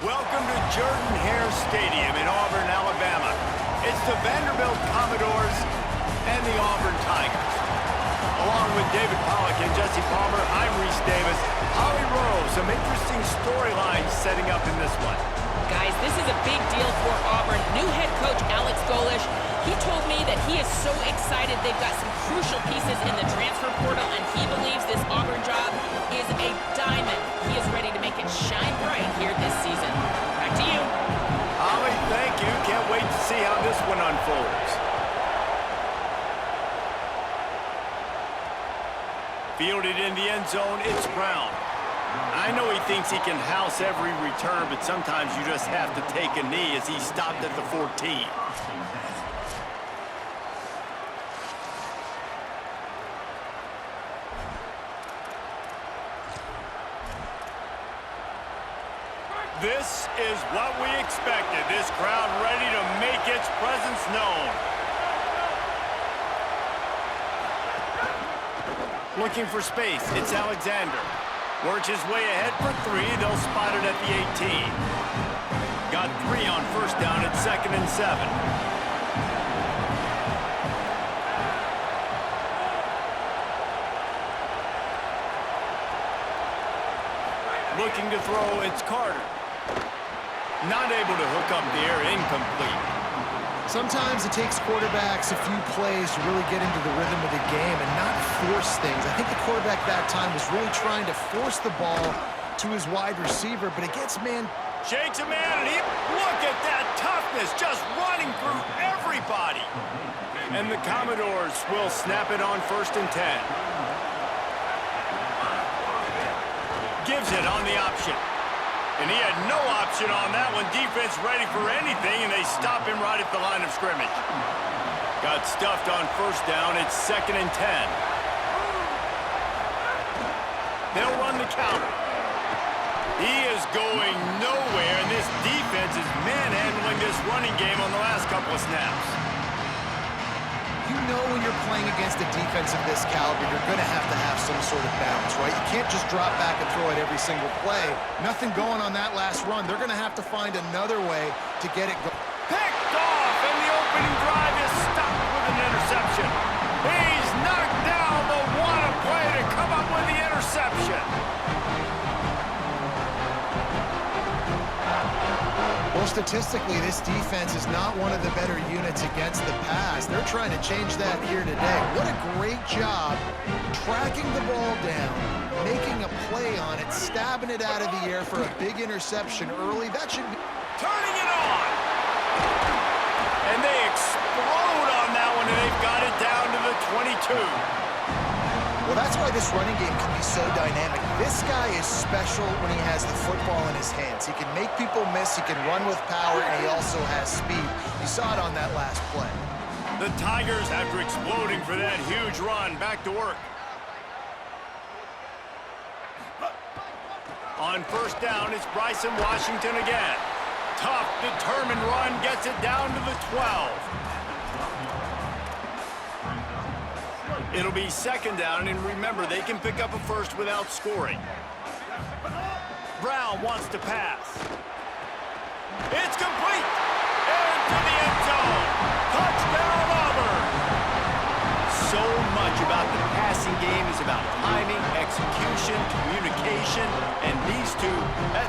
Welcome to Jordan-Hare Stadium in Auburn, Alabama. It's the Vanderbilt Commodores and the Auburn Tigers. Along with David Pollack and Jesse Palmer, I'm Reese Davis. Holly Rowe, some interesting storylines setting up in this one. Guys, this is a big deal for Auburn. New head coach Alex Golish, he told me that he is so excited they've got some crucial pieces in the transfer portal, and he believes this Auburn job is a diamond. He is ready to make it shine bright here this season. Back to you. Holly, thank you. Can't wait to see how this one unfolds. Fielded in the end zone, it's Brown. I know he thinks he can house every return, but sometimes you just have to take a knee as he stopped at the 14. This is what we expected. This crowd ready to make its presence known. Looking for space, it's Alexander. Works his way ahead for three. They'll spot it at the 18. Got 3 on first down at 2nd and 7. Looking to throw, it's Carter. Not able to hook up there, incomplete. Sometimes it takes quarterbacks a few plays to really get into the rhythm of the game and not force things. I think the quarterback that time was really trying to force the ball to his wide receiver, but it gets man. Shakes a man, and look at that toughness, just running through everybody. And the Commodores will snap it on 1st and 10. Gives it on the option. And he had no option on that one. Defense ready for anything, and they stop him right at the line of scrimmage. Got stuffed on first down. It's 2nd and 10. They'll run the counter. He is going nowhere, and this defense is manhandling this running game on the last couple of snaps. You know when you're playing against a defense of this caliber, you're going to have some sort of balance, right? You can't just drop back and throw it every single play. Nothing going on that last run. They're going to have to find another way to get it going. Picked off, and the opening drive is stopped with an interception. He's knocked down, but what a play to come up with the interception. Well, statistically, this defense is not one of the better units against the pass. They're trying to change that here today. What a great job tracking the ball down, making a play on it, stabbing it out of the air for a big interception early. That should be... Turning it on! And they explode on that one, and they've got it down to the 22. Well, that's why this running game can be so dynamic. This guy is special when he has the football in his hands. He can make people miss, he can run with power, and he also has speed. You saw it on that last play. The Tigers, after exploding for that huge run, back to work. On first down, it's Bryson Washington again. Tough, determined run, gets it down to the 12. It'll be 2nd down, and remember, they can pick up a first without scoring. Brown wants to pass. It's complete! Into the end zone! Touchdown, Auburn! So much about the passing game is about timing, execution, communication, and these two,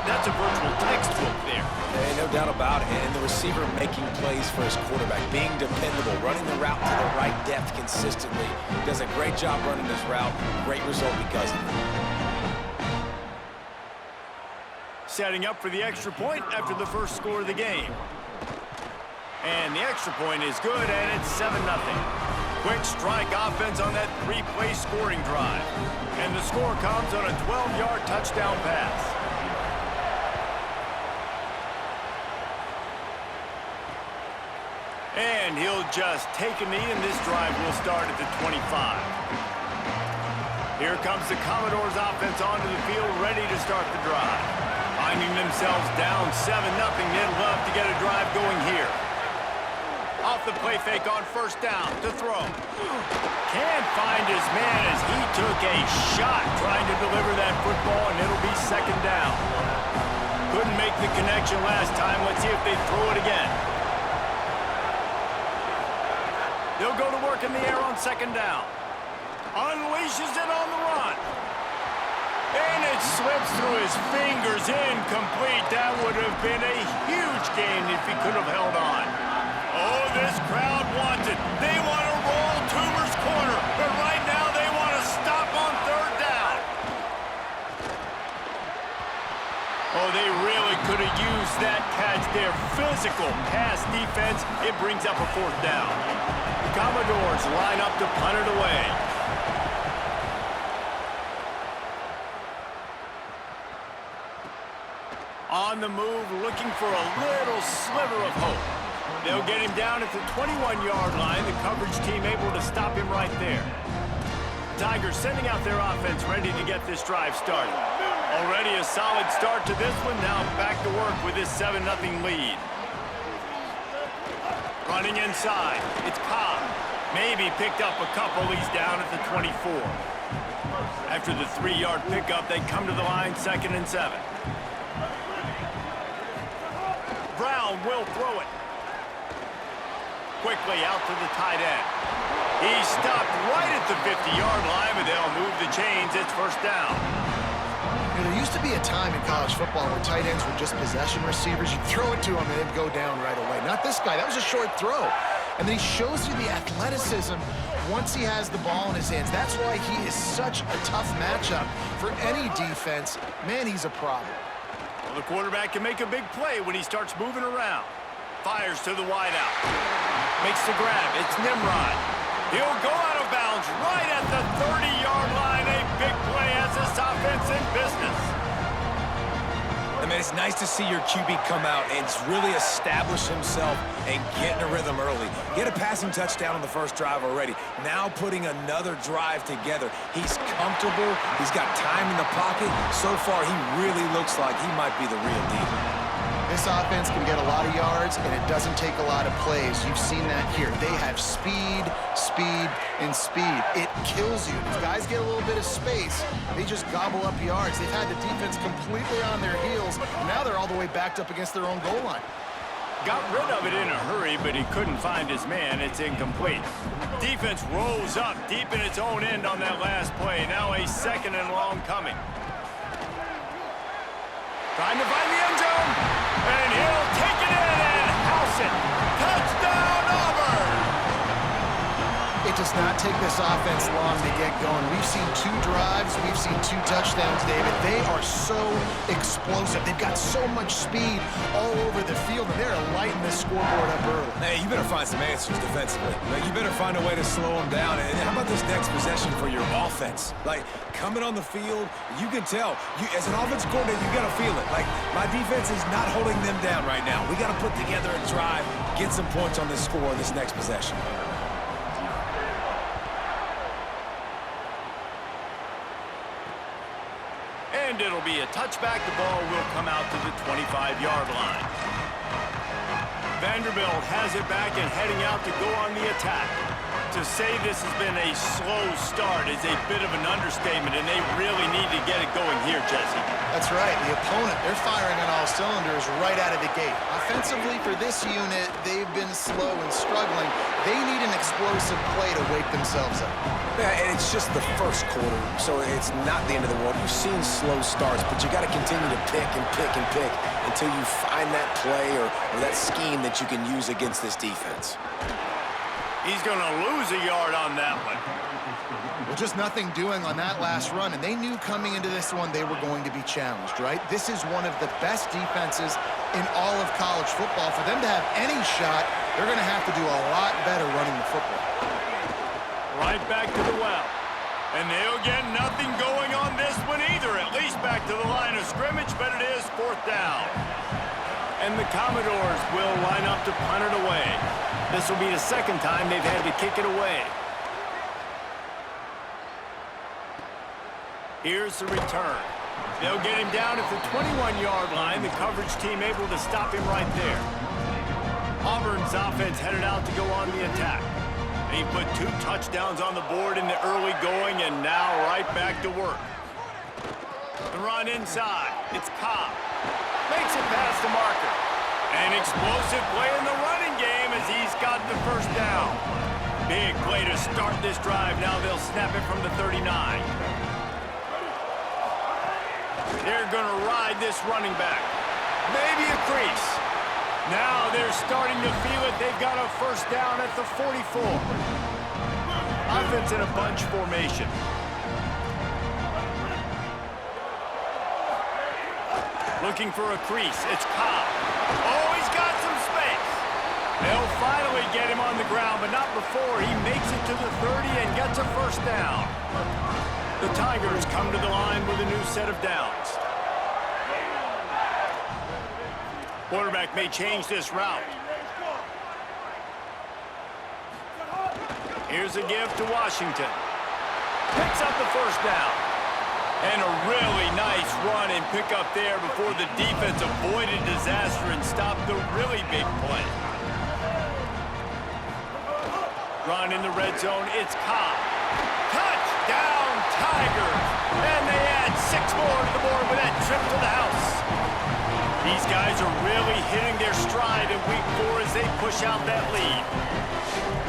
that's a virtual textbook there. Hey, no doubt about it. And the receiver making plays for his quarterback, being dependable, running the route to the right depth consistently. Does a great job running this route. Great result because of it. Setting up for the extra point after the first score of the game. And the extra point is good, and it's 7-0. Quick strike offense on that 3-play scoring drive. And the score comes on a 12-yard touchdown pass. And he'll just take a knee, and this drive will start at the 25. Here comes the Commodores offense onto the field, ready to start the drive. Finding themselves down 7-0, they'd love to get a drive going here. Off the play fake on first down to throw. Can't find his man as he took a shot trying to deliver that football, and it'll be 2nd down. Couldn't make the connection last time. Let's see if they throw it again. They'll go to work in the air on second down. Unleashes it on the run. And it slips through his fingers, incomplete. That would have been a huge gain if he could have held on. Oh, this crowd wants it. They want to roll Toomer's corner, but right now they want to stop on third down. Oh, they really could have used that catch there. Physical pass defense. It brings up a fourth down. The Commodores line up to punt it away. On the move, looking for a little sliver of hope. They'll get him down at the 21-yard line. The coverage team able to stop him right there. Tigers sending out their offense, ready to get this drive started. Already a solid start to this one. Now back to work with this 7-0 lead. Running inside. It's Cobb. Maybe picked up a couple. He's down at the 24. After the 3-yard pickup, they come to the line, 2nd and 7. Brown will throw it. Quickly out to the tight end. He stopped right at the 50-yard line, but they'll move the chains. It's first down. You know, there used to be a time in college football where tight ends were just possession receivers. You'd throw it to him and it'd go down right away. Not this guy. That was a short throw. And then he shows you the athleticism once he has the ball in his hands. That's why he is such a tough matchup for any defense. Man, he's a problem. Well, the quarterback can make a big play when he starts moving around. Fires to the wideout. Makes the grab. It's Nimrod. He'll go out of bounds right at the 30-yard line. A big play has this offense in business. I mean, it's nice to see your QB come out and really establish himself and get in a rhythm early. Get a passing touchdown on the first drive already. Now putting another drive together. He's comfortable. He's got time in the pocket. So far, he really looks like he might be the real deal. This offense can get a lot of yards, and it doesn't take a lot of plays. You've seen that here. They have speed, speed, and speed. It kills you. If guys get a little bit of space, they just gobble up yards. They've had the defense completely on their heels, and now they're all the way backed up against their own goal line. Got rid of it in a hurry, but he couldn't find his man. It's incomplete. Defense rolls up deep in its own end on that last play. Now a 2nd and long coming. Trying to find the end zone, and he'll take it in and house it. Touchdown, Auburn! It does not take this offense long to get going. We've seen 2 drives. We've seen 2 touchdowns, David. They are so explosive. They've got so much speed all over the field, and they're lighting the scoreboard up early. Hey, you better find some answers defensively. Like, you better find a way to slow them down. And how about this next possession for your offense? Like, coming on the field, you can tell. As an offensive coordinator, you got to feel it. Like, my defense is not holding them down right now. We got to put together a drive, get some points on this score on this next possession. And it'll be a touchback. The ball will come out to the 25-yard line. Vanderbilt has it back and heading out to go on the attack. To say this has been a slow start is a bit of an understatement, and they really need to get it going here, Jesse. That's right. The opponent, they're firing on all cylinders right out of the gate. Offensively, for this unit, they've been slow and struggling. They need an explosive play to wake themselves up. Yeah, and it's just the first quarter, so it's not the end of the world. You've seen slow starts, but you got to continue to pick and pick and pick until you find that play or that scheme that you can use against this defense. He's going to lose a yard on that one. Well, just nothing doing on that last run, and they knew coming into this one they were going to be challenged, right? This is one of the best defenses in all of college football. For them to have any shot, they're going to have to do a lot better running the football. Right back to the well. And they'll get nothing going on this one either, at least back to the line of scrimmage, but it is 4th down. And the Commodores will line up to punt it away. This will be the 2nd time they've had to kick it away. Here's the return. They'll get him down at the 21-yard line. The coverage team able to stop him right there. Auburn's offense headed out to go on the attack. They put 2 touchdowns on the board in the early going, and now right back to work. The run inside. It's Cobb. Makes it past the marker. An explosive play in the running game as he's got the first down. Big play to start this drive. Now they'll snap it from the 39. They're going to ride this running back. Maybe a crease. Now they're starting to feel it. They've got a first down at the 44. Offense in a bunch formation. Looking for a crease. It's Cobb. Oh, he's got some space. They'll finally get him on the ground, but not before he makes it to the 30 and gets a first down. The Tigers come to the line with a new set of downs. Quarterback may change this route. Here's a give to Washington. Picks up the first down. And a really nice run and pick up there before the defense avoided disaster and stopped the really big play. Run in the red zone, it's Cobb. Touchdown, Tigers! And they add 6 more to the board with that trip to the house. These guys are really hitting their stride in week 4 as they push out that lead.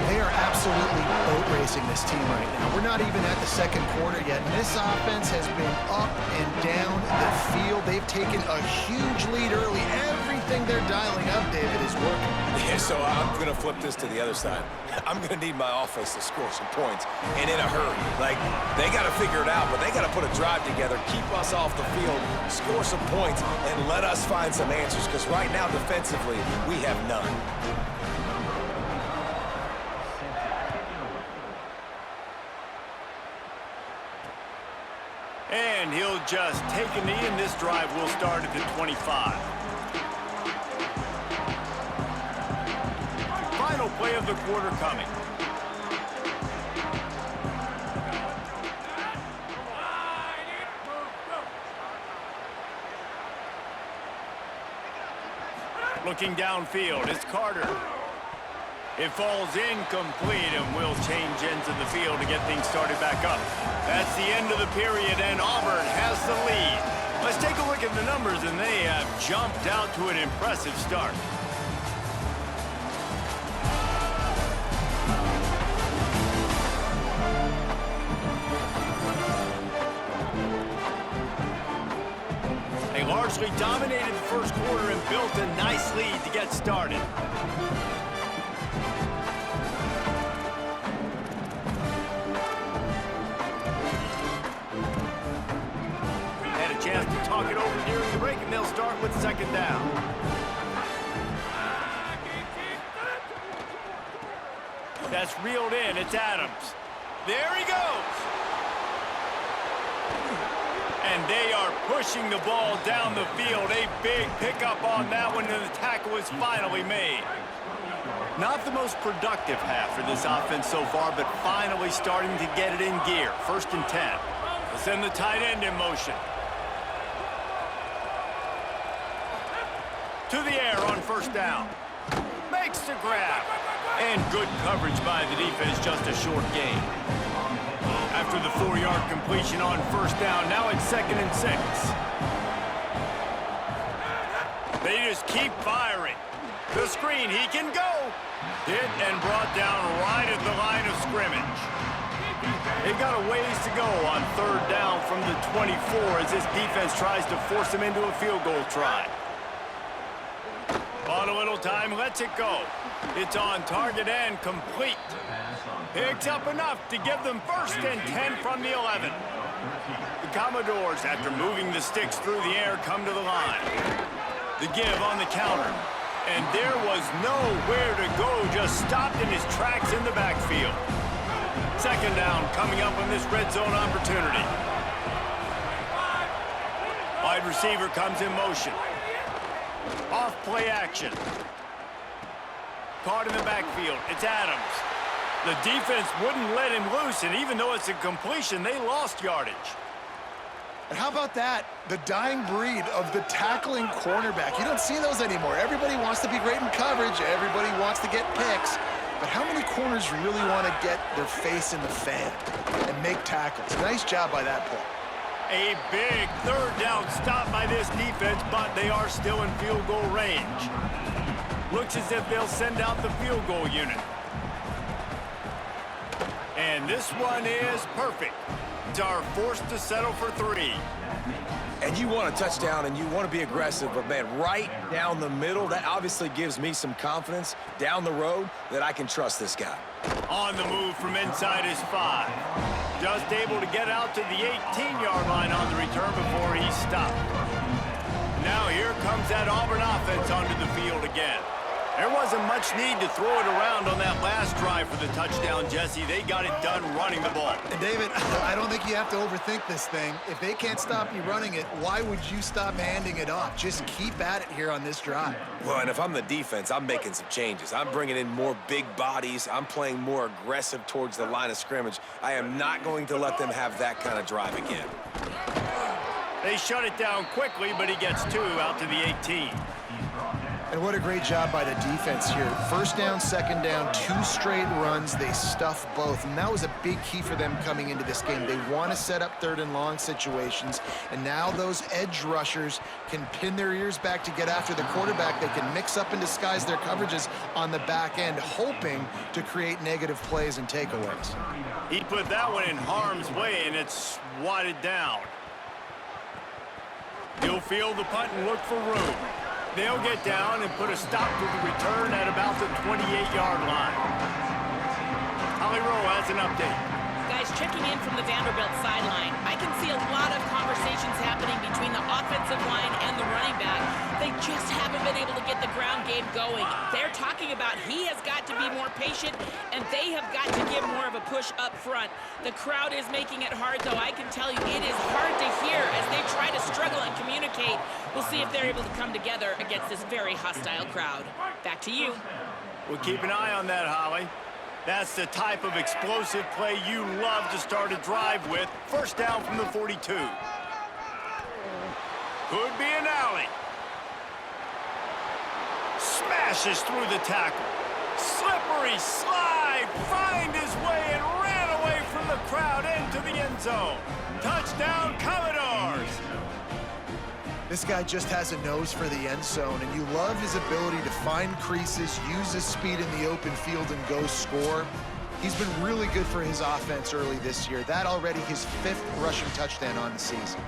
They are absolutely boat racing this team right now. We're not even at the second quarter yet, and this offense has been up and down the field. They've taken a huge lead early. Everything they're dialing up, David, is working. Yeah, so I'm going to flip this to the other side. I'm going to need my offense to score some points, and in a hurry. Like, they got to figure it out, but they got to put a drive together, keep us off the field, score some points, and let us find some answers, because right now, defensively, we have none. And he'll just take a knee, and this drive will start at the 25. Final play of the quarter coming. Looking downfield, it's Carter. It falls incomplete, and will change ends of the field to get things started back up. That's the end of the period, and Auburn has the lead. Let's take a look at the numbers, and they have jumped out to an impressive start. They largely dominated the first quarter and built a nice lead to get started. Chance to talk it over during the break, and they'll start with second down. That's reeled in. It's Adams. There he goes. And they are pushing the ball down the field. A big pickup on that one, and the tackle is finally made. Not the most productive half for this offense so far, but finally starting to get it in gear. 1st and 10. They'll send the tight end in motion. To the air on first down. Makes the grab. And good coverage by the defense, just a short gain. After the 4-yard completion on first down, now it's 2nd and 6. They just keep firing. The screen, he can go. Hit and brought down right at the line of scrimmage. They've got a ways to go on 3rd down from the 24 as this defense tries to force them into a field goal try. On a little time, lets it go. It's on target and complete. Picks up enough to give them 1st and 10 from the 11. The Commodores, after moving the sticks through the air, come to the line. The give on the counter. And there was nowhere to go, just stopped in his tracks in the backfield. 2nd down coming up on this red zone opportunity. Wide receiver comes in motion. Off play action. Caught in the backfield. It's Adams. The defense wouldn't let him loose, and even though it's a completion, they lost yardage. And how about that? The dying breed of the tackling cornerback. You don't see those anymore. Everybody wants to be great in coverage. Everybody wants to get picks. But how many corners really want to get their face in the fan and make tackles? Nice job by that play. A big third down stop by this defense, but they are still in field goal range. Looks as if they'll send out the field goal unit. And this one is perfect. It's our forced to settle for 3. And you want a touchdown and you want to be aggressive, but man, right down the middle, that obviously gives me some confidence down the road that I can trust this guy. On the move from inside his 5. Just able to get out to the 18-yard line on the return before he stopped. Now here comes that Auburn offense onto the field again. There wasn't much need to throw it around on that last drive for the touchdown, Jesse. They got it done running the ball. And David, I don't think you have to overthink this thing. If they can't stop you running it, why would you stop handing it off? Just keep at it here on this drive. Well, and if I'm the defense, I'm making some changes. I'm bringing in more big bodies. I'm playing more aggressive towards the line of scrimmage. I am not going to let them have that kind of drive again. They shut it down quickly, but he gets 2 out to the 18. And what a great job by the defense here. First down, second down, 2 straight runs. They stuff both. And that was a big key for them coming into this game. They want to set up 3rd and long situations. And now those edge rushers can pin their ears back to get after the quarterback. They can mix up and disguise their coverages on the back end, hoping to create negative plays and takeaways. He put that one in harm's way, and it's swatted down. He'll field the punt and look for room. They'll get down and put a stop to the return at about the 28-yard line. Holly Rowe has an update. Guys, checking in from the Vanderbilt sideline, I can see a lot of conversations happening between the offensive line and the running back. They just haven't been able to get the ground game going. They're talking about he has got to be more patient, and they have got to give more of a push up front. The crowd is making it hard, though. I can tell you it is hard to hear as they try to struggle and communicate. We'll see if they're able to come together against this very hostile crowd. Back to you. We'll keep an eye on that, Holly. That's the type of explosive play you love to start a drive with. First down from the 42. Could be an alley. Smashes through the tackle. Slippery slide. Find his way and ran away from the crowd into the end zone. Touchdown, Commodores. This guy just has a nose for the end zone, and you love his ability to find creases, use his speed in the open field, and go score. He's been really good for his offense early this year. That already his 5th rushing touchdown on the season.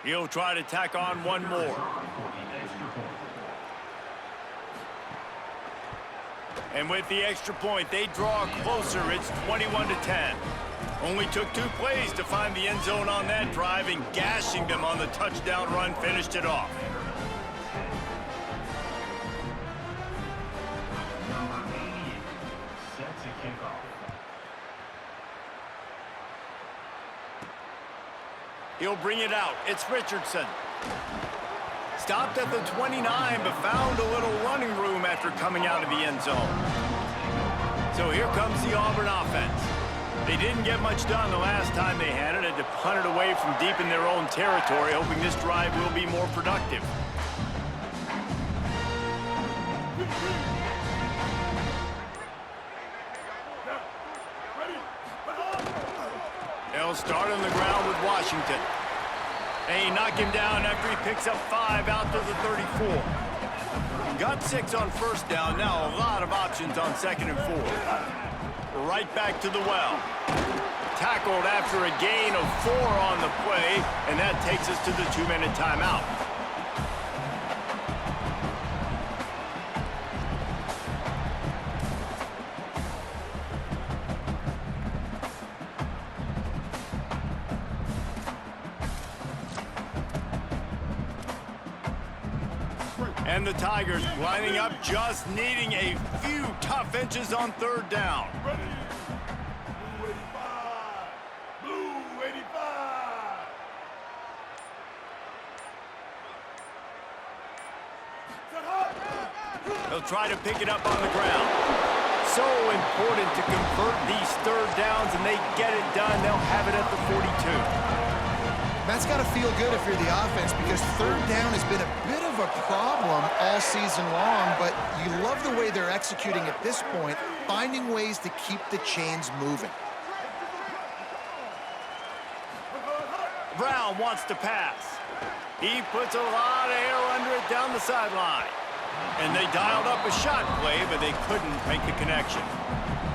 He'll try to tack on one more. And with the extra point, they draw closer. It's 21-10. Only took 2 plays to find the end zone on that drive, and gashing them on the touchdown run finished it off. He'll bring it out. It's Richardson. Stopped at the 29, but found a little running room after coming out of the end zone. So here comes the Auburn offense. They didn't get much done the last time they had it. Had to punt it away from deep in their own territory, hoping this drive will be more productive. They'll start on the ground with Washington. They knock him down after he picks up 5 out to the 34. Got 6 on first down. Now a lot of options on 2nd and 4. Right back to the well. Tackled after a gain of 4 on the play, and that takes us to the 2-minute timeout. And the Tigers lining up, just needing a few tough inches on 3rd down. Ready. Blue 85. Blue 85. Set up. They'll try to pick it up on the ground. So important to convert these third downs, and they get it done. They'll have it at the 42. That's got to feel good if you're the offense, because third down has been a bit of a problem all season long, but you love the way they're executing at this point, finding ways to keep the chains moving. Brown wants to pass. He puts a lot of air under it down the sideline. And they dialed up a shot play, but they couldn't make the connection.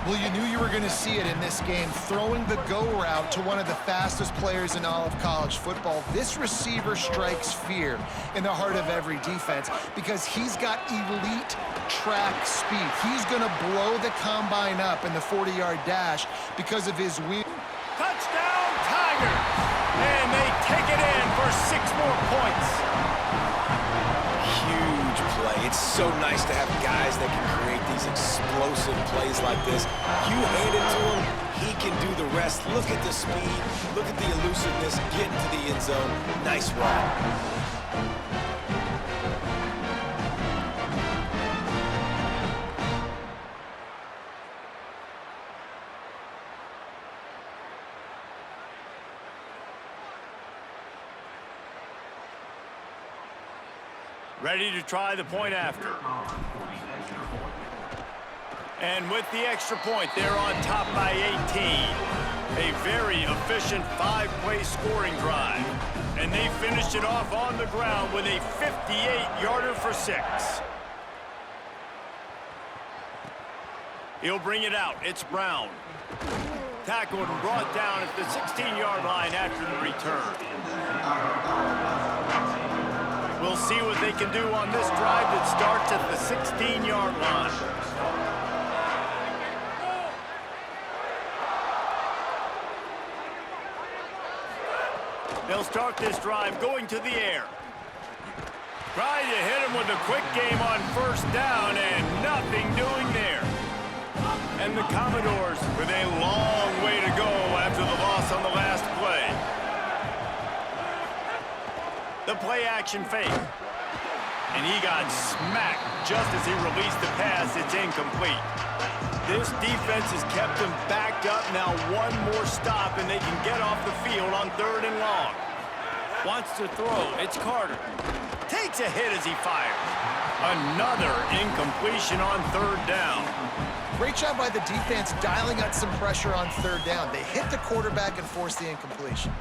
Well, you knew you were going to see it in this game, throwing the go route to one of the fastest players in all of college football. This receiver strikes fear in the heart of every defense because he's got elite track speed. He's going to blow the combine up in the 40-yard dash because of his wheel. Touchdown, Tigers! And they take it in for 6 more points. Huge play. It's so nice to have guys that can create these explosive plays like this. You hand it to him, he can do the rest. Look at the speed. Look at the elusiveness. Get into the end zone. Nice run. Ready to try the point after. And with the extra point, they're on top by 18. A very efficient 5-play scoring drive. And they finished it off on the ground with a 58-yarder for 6. He'll bring it out. It's Brown. Tackled and brought down at the 16-yard line after the return. We'll see what they can do on this drive that starts at the 16-yard line. They'll start this drive going to the air. Trying to hit him with a quick game on first down, and nothing doing there. And the Commodores with a long way to go after the loss on the last play. The play-action fake. And he got smacked just as he released the pass. It's incomplete. This defense has kept them backed up. Now one more stop, and they can get off the field on 3rd and long. Wants to throw. It's Carter. Takes a hit as he fires. Another incompletion on 3rd down. Great job by the defense dialing up some pressure on 3rd down. They hit the quarterback and forced the incompletion.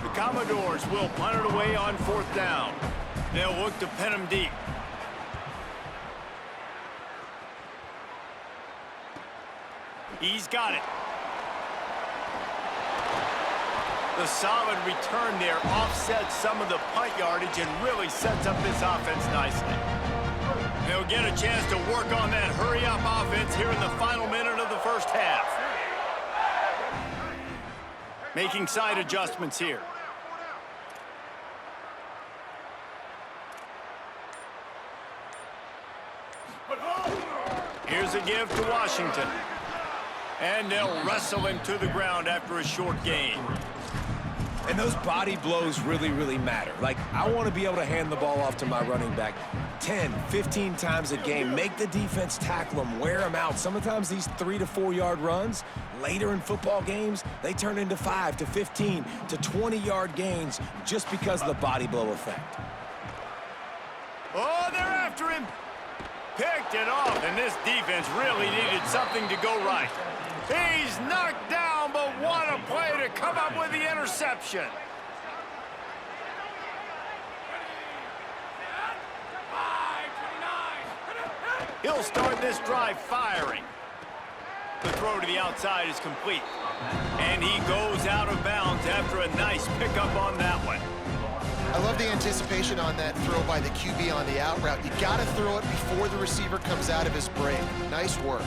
The Commodores will punt it away on 4th down. They'll look to pin him deep. He's got it. The solid return there offsets some of the punt yardage and really sets up this offense nicely. They'll get a chance to work on that hurry-up offense here in the final minute of the first half. Making side adjustments here. Here's a give to Washington. And they'll wrestle him to the ground after a short gain. And those body blows really, really matter. Like, I want to be able to hand the ball off to my running back 10, 15 times a game. Make the defense tackle them, wear them out. Sometimes these 3 to 4 yard runs, later in football games, they turn into 5 to 15 to 20-yard gains just because of the body blow effect. Oh, they're after him. Picked it off, and this defense really needed something to go right. He's knocked down, but what a play to come up with the interception. He'll start this drive firing. The throw to the outside is complete. And he goes out of bounds after a nice pickup on that one. I love the anticipation on that throw by the QB on the out route. You got to throw it before the receiver comes out of his break. Nice work.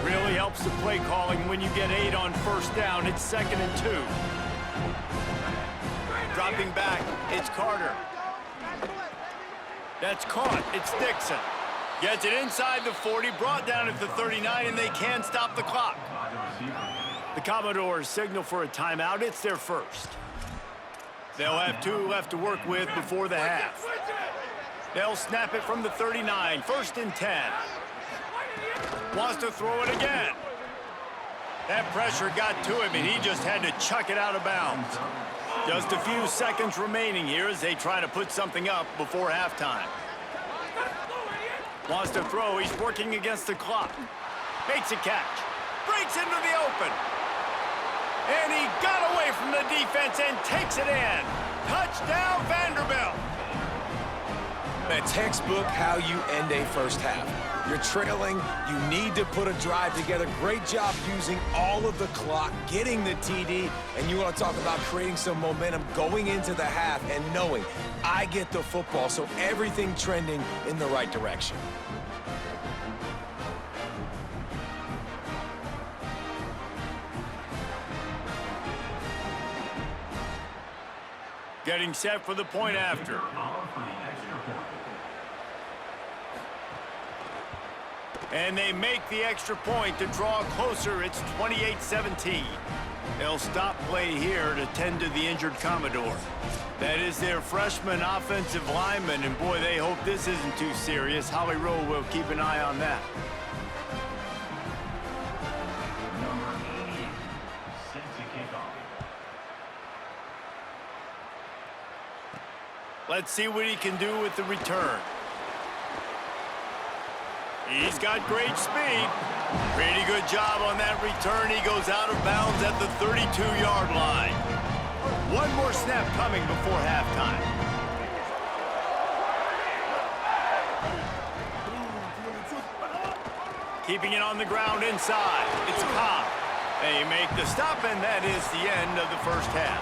Really helps the play calling when you get 8 on first down. It's 2nd and 2. Dropping back, it's Carter. That's caught. It's Dixon. Gets it inside the 40, brought down at the 39, and they can't stop the clock. The Commodores signal for a timeout. It's their first. They'll have 2 left to work with before the half. They'll snap it from the 39, 1st and 10. Wants to throw it again. That pressure got to him, and he just had to chuck it out of bounds. Just a few seconds remaining here as they try to put something up before halftime. Wants to throw. He's working against the clock. Makes a catch. Breaks into the open. And he got away from the defense and takes it in. Touchdown, Vanderbilt. A textbook how you end a first half. You're trailing, you need to put a drive together. Great job using all of the clock, getting the TD, and you want to talk about creating some momentum going into the half and knowing I get the football, so everything trending in the right direction. Getting set for the point after. And they make the extra point to draw closer. It's 28-17. They'll stop play here to tend to the injured Commodore. That is their freshman offensive lineman, and boy, they hope this isn't too serious. Holly Rowe will keep an eye on that. Number 88, set to kick off. Let's see what he can do with the return. He's got great speed. Pretty good job on that return. He goes out of bounds at the 32-yard line. One more snap coming before halftime. Keeping it on the ground inside. It's Cobb. They make the stop, and that is the end of the first half.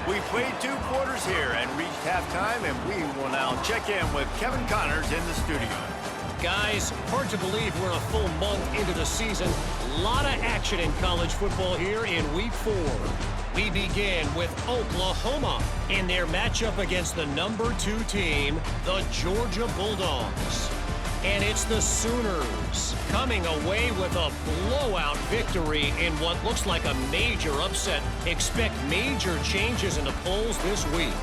We played 2 quarters here and reached halftime, and we will now check in with Kevin Connors in the studio. Guys, hard to believe we're a full month into the season. A lot of action in college football here in Week 4. We begin with Oklahoma in their matchup against the number 2 team, the Georgia Bulldogs. And it's the Sooners coming away with a blowout victory in what looks like a major upset. Expect major changes in the polls this week.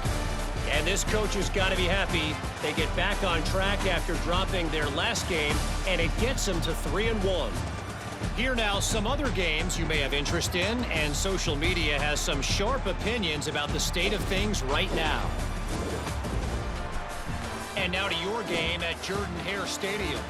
And this coach has got to be happy. They get back on track after dropping their last game, and it gets them to 3-1. Here now, some other games you may have interest in, and social media has some sharp opinions about the state of things right now. And now to your game at Jordan-Hare Stadium.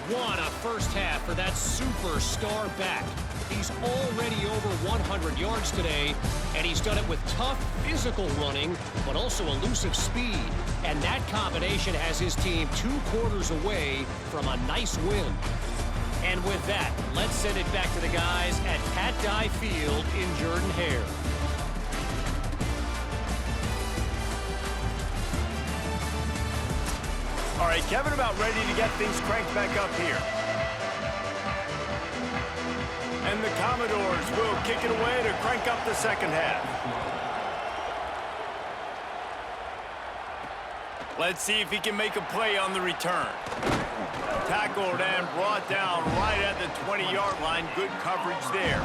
What a first half for that superstar back. He's already over 100 yards today, and he's done it with tough physical running, but also elusive speed. And that combination has his team 2 quarters away from a nice win. And with that, let's send it back to the guys at Pat Dye Field in Jordan-Hare. All right, Kevin, about ready to get things cranked back up here. And the Commodores will kick it away to crank up the second half. Let's see if he can make a play on the return. Tackled and brought down right at the 20-yard line. Good coverage there.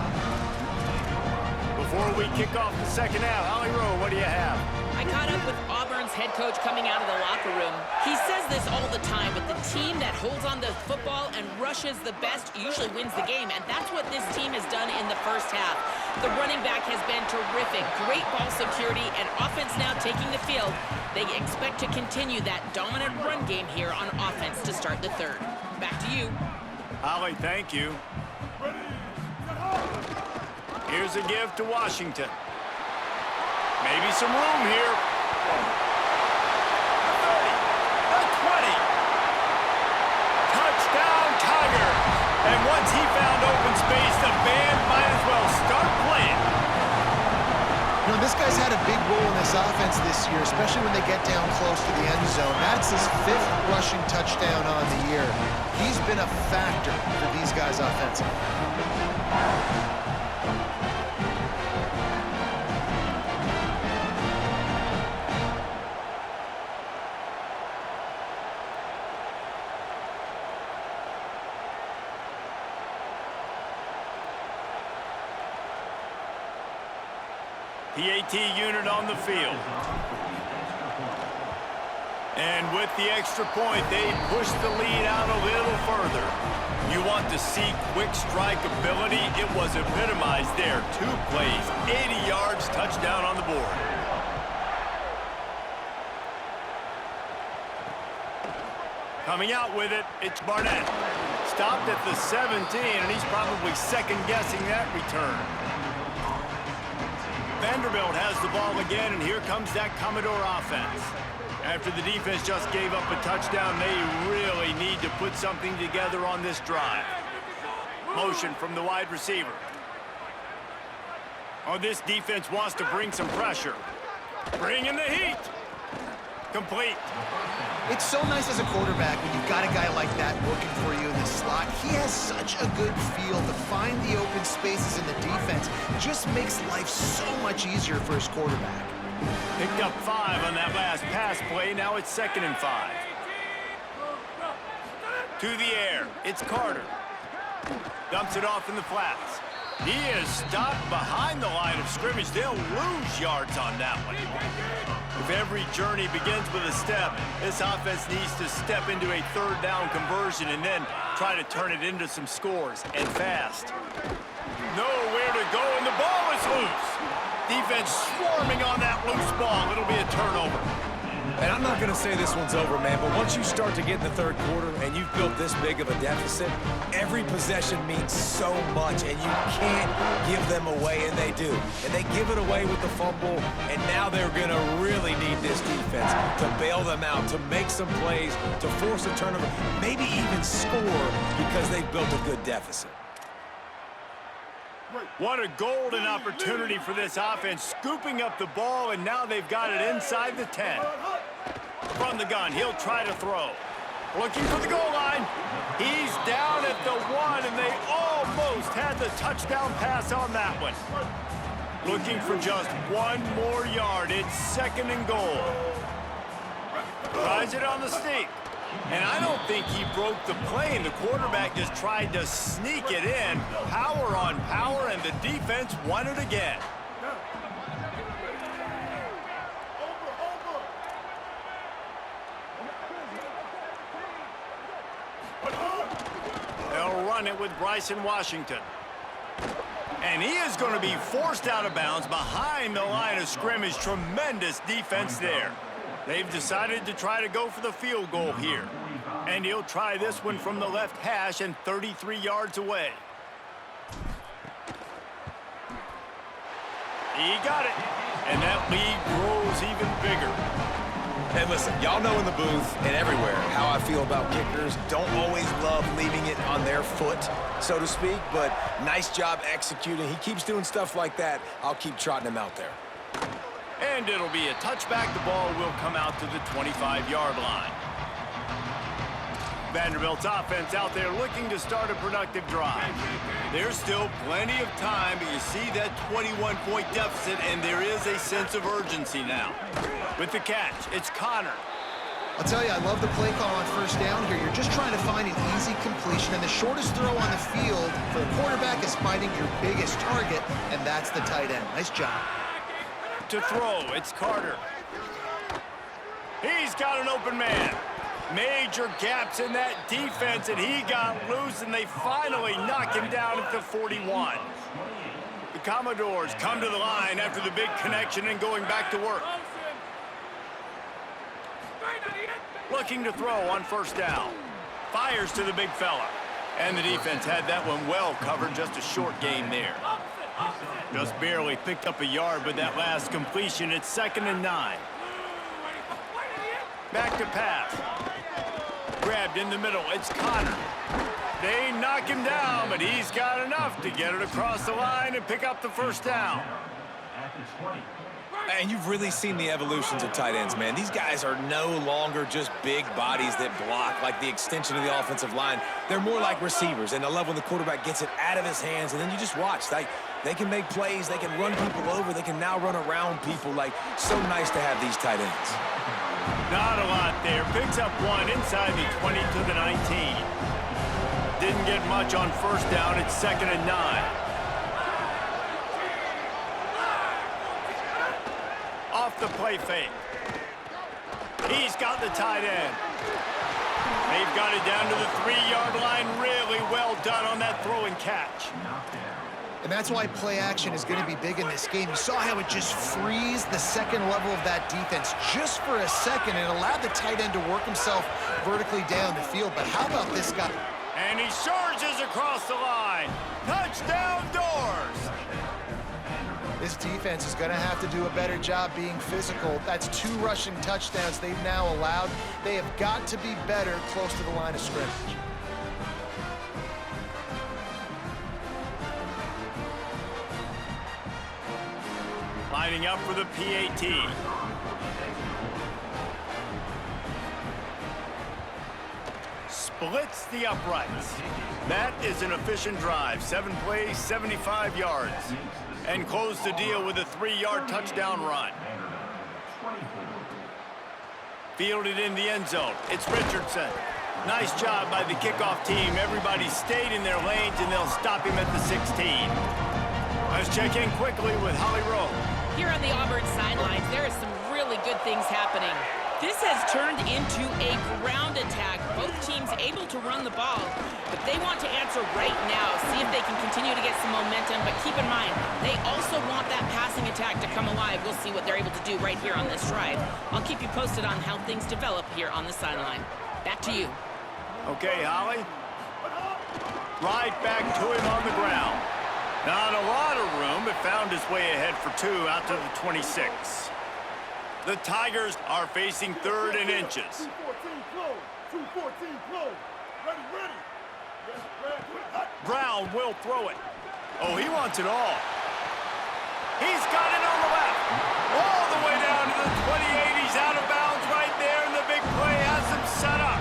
Before we kick off the second half, Holly Rowe, what do you have? I caught up with Auburn's head coach coming out of the locker room. He says this all the time, but the team that holds on to football and rushes the best usually wins the game, and that's what this team has done in the first half. The running back has been terrific. Great ball security and offense now taking the field. They expect to continue that dominant run game here on offense to start the third. Back to you. Holly, thank you. Here's a give to Washington. Maybe some room here. The 30, the 20. Touchdown, Tiger. And once he found open space, the band might as well start playing. You know, this guy's had a big role in this offense this year, especially when they get down close to the end zone. That's his 5th rushing touchdown on the year. He's been a factor for these guys offensively. PAT unit on the field. And with the extra point, they push the lead out a little further. You want to see quick strike ability? It was epitomized there. 2 plays, 80 yards, touchdown on the board. Coming out with it, it's Barnett. Stopped at the 17, and he's probably second-guessing that return. Vanderbilt has the ball again, and here comes that Commodore offense. After the defense just gave up a touchdown, they really need to put something together on this drive. Motion from the wide receiver. Oh, this defense wants to bring some pressure. Bring in the heat. Complete. It's so nice as a quarterback when you've got a guy like that working for you in the slot. He has such a good feel to find the open spaces in the defense. It just makes life so much easier for his quarterback. Picked up 5 on that last pass play. Now it's 2nd and 5. To the air. It's Carter. Dumps it off in the flats. He is stopped behind the line of scrimmage. They'll lose yards on that one. If every journey begins with a step, this offense needs to step into a 3rd down conversion and then try to turn it into some scores, and fast. Nowhere to go, and the ball is loose. Defense swarming on that loose ball. It'll be a turnover. And I'm not going to say this one's over, man, but once you start to get in the 3rd quarter and you've built this big of a deficit, every possession means so much, and you can't give them away, and they do. And they give it away with the fumble, and now they're going to really need this defense to bail them out, to make some plays, to force a turnover, maybe even score because they've built a good deficit. What a golden opportunity for this offense, scooping up the ball, and now they've got it inside the 10. From the gun, he'll try to throw. Looking for the goal line. He's down at the 1, and they almost had the touchdown pass on that one. Looking for just 1 more yard. It's 2nd and goal. Tries it on the sneak. And I don't think he broke the plane. The quarterback just tried to sneak it in. Power on power, and the defense won it again. They'll run it with Bryson Washington. And he is going to be forced out of bounds behind the line of scrimmage. Tremendous defense there. They've decided to try to go for the field goal here. And he'll try this one from the left hash and 33 yards away. He got it. And that lead grows even bigger. And listen, y'all know in the booth and everywhere how I feel about kickers. Don't always love leaving it on their foot, so to speak, but nice job executing. He keeps doing stuff like that. I'll keep trotting him out there. And it'll be a touchback. The ball will come out to the 25-yard line. Vanderbilt's offense out there looking to start a productive drive. There's still plenty of time, but you see that 21-point deficit, and there is a sense of urgency now. With the catch, it's Connor. I'll tell you, I love the play call on 1st down here. You're just trying to find an easy completion, and the shortest throw on the field for the quarterback is finding your biggest target, and that's the tight end. Nice job. To throw, it's Carter. He's got an open man. Major gaps in that defense, and he got loose, and they finally knock him down at the 41. The Commodores come to the line after the big connection and going back to work. Looking to throw on 1st down. Fires to the big fella. And the defense had that one well covered, just a short gain there. Just barely picked up a yard with that last completion. It's 2nd and 9. Back to pass. Grabbed in the middle. It's Connor. They knock him down, but he's got enough to get it across the line and pick up the 1st down. And you've really seen the evolutions of tight ends, man. These guys are no longer just big bodies that block like the extension of the offensive line. They're more like receivers, and I love when the quarterback gets it out of his hands, and then you just watch. They can make plays. They can run people over. They can now run around people. Like, so nice to have these tight ends. Not a lot there. Picks up 1 inside the 20 to the 19. Didn't get much on 1st down. It's 2nd and 9. Off the play fake. He's got the tight end. They've got it down to the 3-yard line. Really well done on that throw and catch. And that's why play action is going to be big in this game. You saw how it just frees the second level of that defense just for a second and allowed the tight end to work himself vertically down the field. But how about this guy? And he charges across the line. Touchdown Doors. This defense is going to have to do a better job being physical. That's 2 rushing touchdowns they've now allowed. They have got to be better close to the line of scrimmage. Lining up for the PAT. Splits the uprights. That is an efficient drive. 7 plays, 75 yards. And close the deal with a 3-yard touchdown run. Fielded in the end zone. It's Richardson. Nice job by the kickoff team. Everybody stayed in their lanes, and they'll stop him at the 16. Let's check in quickly with Holly Rowe. Here on the Auburn sidelines, there is some really good things happening. This has turned into a ground attack. Both teams able to run the ball, but they want to answer right now, see if they can continue to get some momentum. But keep in mind, they also want that passing attack to come alive. We'll see what they're able to do right here on this drive. I'll keep you posted on how things develop here on the sideline. Back to you. Okay, Holly. Right back to him on the ground. Not a lot of room, but found his way ahead for 2 out to the 26. The Tigers are facing 3rd and inches. 2-14 close. 2-14 close. Ready, ready. Brown will throw it. Oh, he wants it all. He's got it on the left. All the way down to the 28. He's out of bounds right there, and the big play has him set up.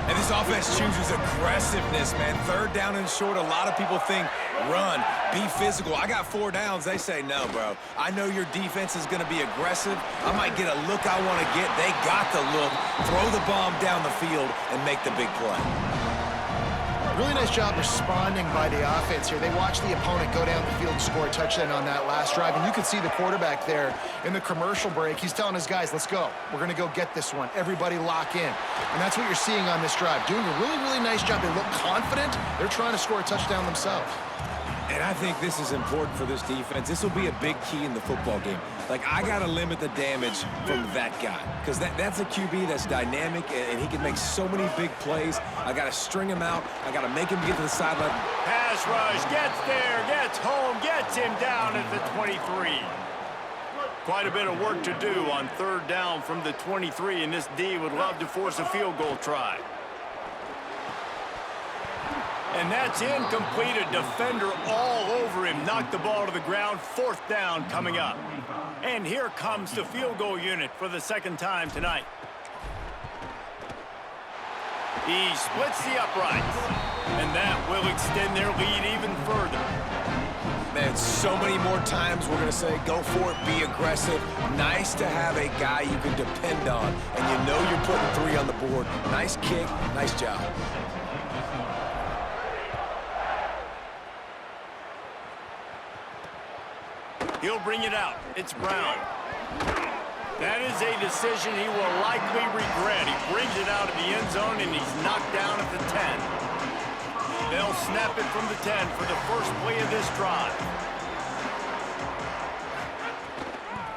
And this offense chooses aggressiveness, man. 3rd down and short, a lot of people think run, be physical. I got 4 downs. They say no, bro. I know your defense is going to be aggressive. I might get a look I want to get. They got the look. Throw the bomb down the field and make the big play. Really nice job responding by the offense here. They watched the opponent go down the field and score a touchdown on that last drive. And you can see the quarterback there in the commercial break. He's telling his guys, let's go. We're going to go get this one. Everybody lock in. And that's what you're seeing on this drive. Doing a really, really nice job. They look confident. They're trying to score a touchdown themselves. And I think this is important for this defense. This will be a big key in the football game. Like, I got to limit the damage from that guy because that's a QB that's dynamic, and he can make so many big plays. I got to string him out. I got to make him get to the sideline. Pass rush, gets there, gets home, gets him down at the 23. Quite a bit of work to do on 3rd down from the 23, and this D would love to force a field goal try. And that's incomplete. A defender all over him. Knocked the ball to the ground. 4th down coming up. And here comes the field goal unit for the 2nd time tonight. He splits the uprights. And that will extend their lead even further. Man, so many more times we're going to say, go for it, be aggressive. Nice to have a guy you can depend on. And you know you're putting 3 on the board. Nice kick, nice job. He'll bring it out. It's Brown. That is a decision he will likely regret. He brings it out of the end zone, and he's knocked down at the 10. They'll snap it from the 10 for the first play of this drive.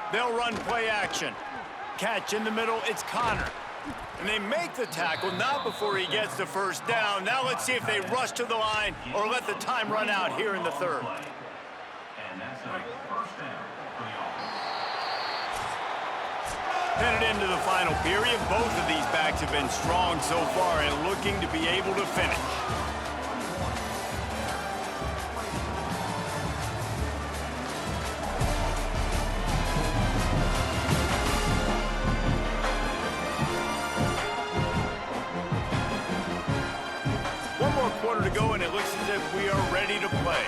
They'll run play action. Catch in the middle. It's Connor. And they make the tackle, not before he gets the 1st down. Now let's see if they rush to the line or let the time run out here in the 3rd. And that's a 1st down for the offense. Headed into the final period, both of these backs have been strong so far and looking to be able to finish. One more quarter to go, and it looks as if we are ready to play.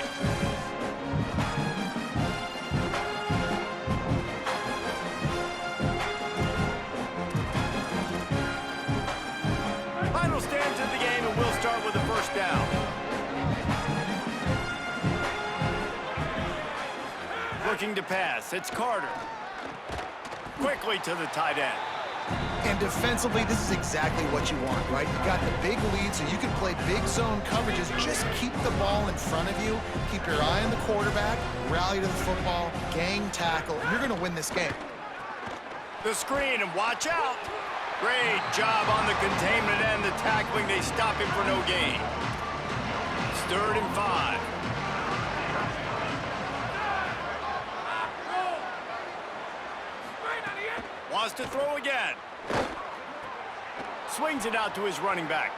Final stands of the game, and we'll start with the 1st down. Looking to pass. It's Carter. quickly to the tight end. And defensively, this is exactly what you want, right? You got the big lead, so you can play big zone coverages. Just keep the ball in front of you. Keep your eye on the quarterback, rally to the football, gang tackle, and you're going to win this game. The screen, and watch out. Great job on the containment and the tackling. They stop him for no gain. It's 3rd and 5. Wants to throw again. Swings it out to his running back.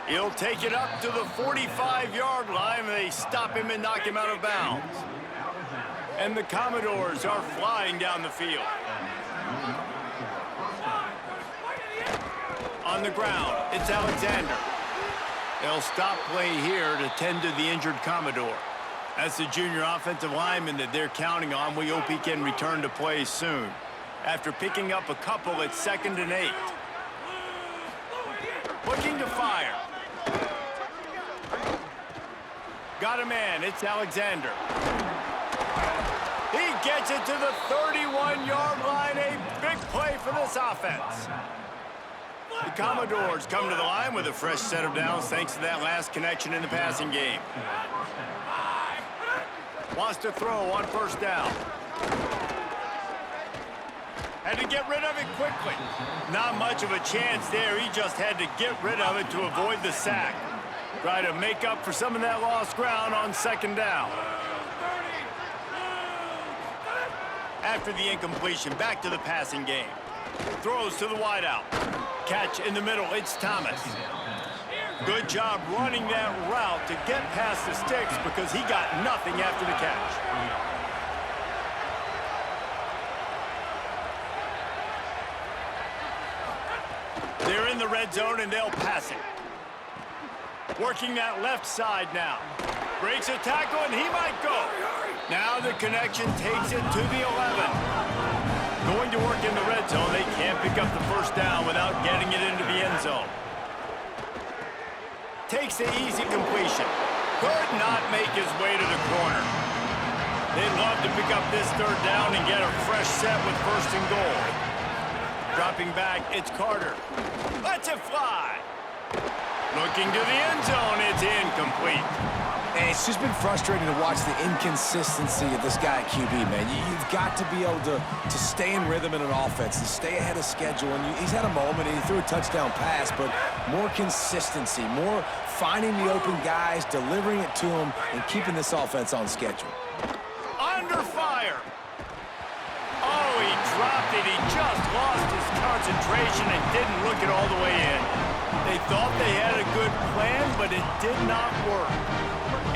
He'll take it up to the 45-yard line, and they stop him and knock him out of bounds. And the Commodores are flying down the field. On the ground, it's Alexander. They'll stop play here to tend to the injured Commodore. That's the junior offensive lineman that they're counting on. We hope he can return to play soon. After picking up a couple at 2nd and 8. Looking to fire. Got a man, it's Alexander. He gets it to the 31-yard line, a big play for this offense. The Commodores come to the line with a fresh set of downs thanks to that last connection in the passing game. Wants to throw on 1st down. Had to get rid of it quickly. Not much of a chance there. He just had to get rid of it to avoid the sack. Try to make up for some of that lost ground on 2nd down. After the incompletion, back to the passing game. Throws to the wideout. Catch in the middle, it's Thomas. Good job running that route to get past the sticks because he got nothing after the catch. They're in the red zone, and they'll pass it. Working that left side now. Breaks a tackle, and he might go. Now the connection takes it to the 11. Going to work in the red zone. They can't pick up the 1st down without getting it into the end zone. Takes the easy completion. Could not make his way to the corner. They'd love to pick up this 3rd down and get a fresh set with 1st and goal. Dropping back, it's Carter. Lets it fly. Looking to the end zone, it's incomplete. And it's just been frustrating to watch the inconsistency of this guy at QB, man. You've got to be able to stay in rhythm in an offense and stay ahead of schedule. And he's had a moment, and he threw a touchdown pass, but more consistency, more finding the open guys, delivering it to them, and keeping this offense on schedule. Under fire. Oh, he dropped it. He just lost his concentration and didn't look it all the way in. They thought they had a good plan, but it did not work.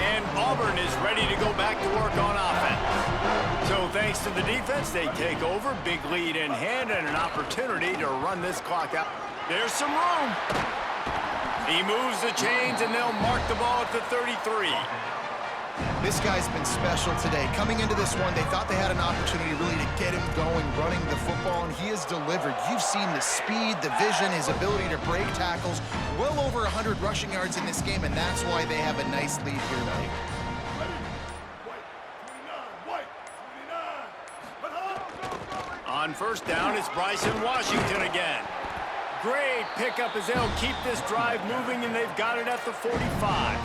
And Auburn is ready to go back to work on offense. So thanks to the defense, they take over. Big lead in hand and an opportunity to run this clock out. There's some room. He moves the chains, and they'll mark the ball at the 33. This guy's been special today. Coming into this one, they thought they had an opportunity really to get him going, running the football, and he has delivered. You've seen the speed, the vision, his ability to break tackles. Well over 100 rushing yards in this game, and that's why they have a nice lead here tonight. On 1st down, it's Bryson Washington again. Great pickup as they'll keep this drive moving, and they've got it at the 45.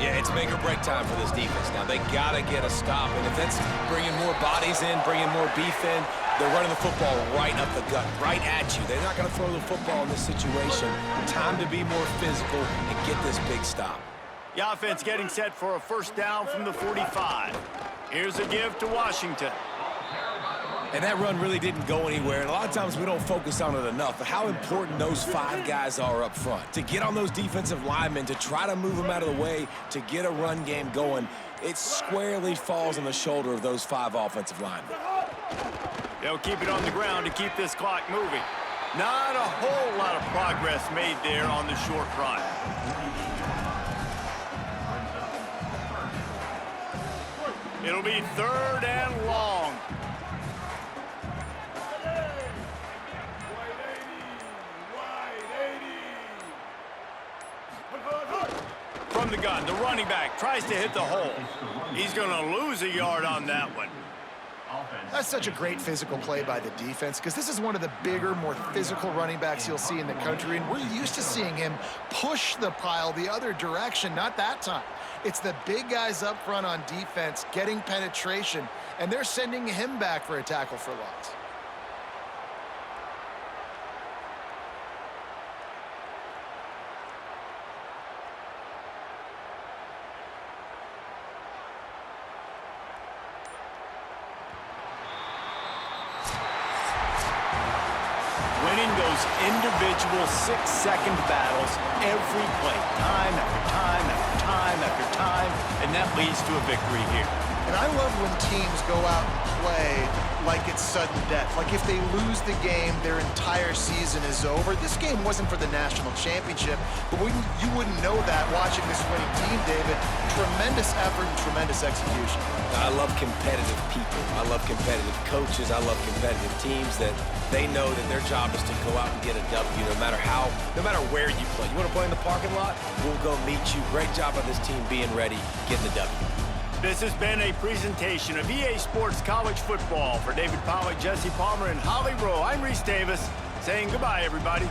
Yeah, it's make or break time for this defense. Now, they got to get a stop. And if that's bringing more bodies in, bringing more beef in, they're running the football right up the gut, right at you. They're not going to throw the football in this situation. Time to be more physical and get this big stop. The offense getting set for a 1st down from the 45. Here's a give to Washington. And that run really didn't go anywhere. And a lot of times we don't focus on it enough, but how important those 5 guys are up front. To get on those defensive linemen, to try to move them out of the way, to get a run game going, it squarely falls on the shoulder of those 5 offensive linemen. They'll keep it on the ground to keep this clock moving. Not a whole lot of progress made there on the short run. It'll be 3rd and long. From the gun, the running back tries to hit the hole. He's going to lose a yard on that one. Offense That's such a great physical play by the defense because this is one of the bigger, more physical running backs you'll see in the country, and we're used to seeing him push the pile the other direction. Not that time. It's the big guys up front on defense getting penetration, and they're sending him back for a tackle for loss. Winning those individual 6-second battles every play, time after time after time after time, and that leads to a victory here. And I love when teams go out and play like it's sudden death. Like if they lose the game, their entire season is over. This game wasn't for the national championship, but you wouldn't know that watching this winning team, David. Tremendous effort and tremendous execution. I love competitive people. I love competitive coaches. I love competitive teams that they know that their job is to go out and get a W no matter where you play. You want to play in the parking lot? We'll go meet you. Great job on this team being ready, getting the W. This has been a presentation of EA Sports College Football. For David Pollack, Jesse Palmer, and Holly Rowe, I'm Reese Davis saying goodbye, everybody.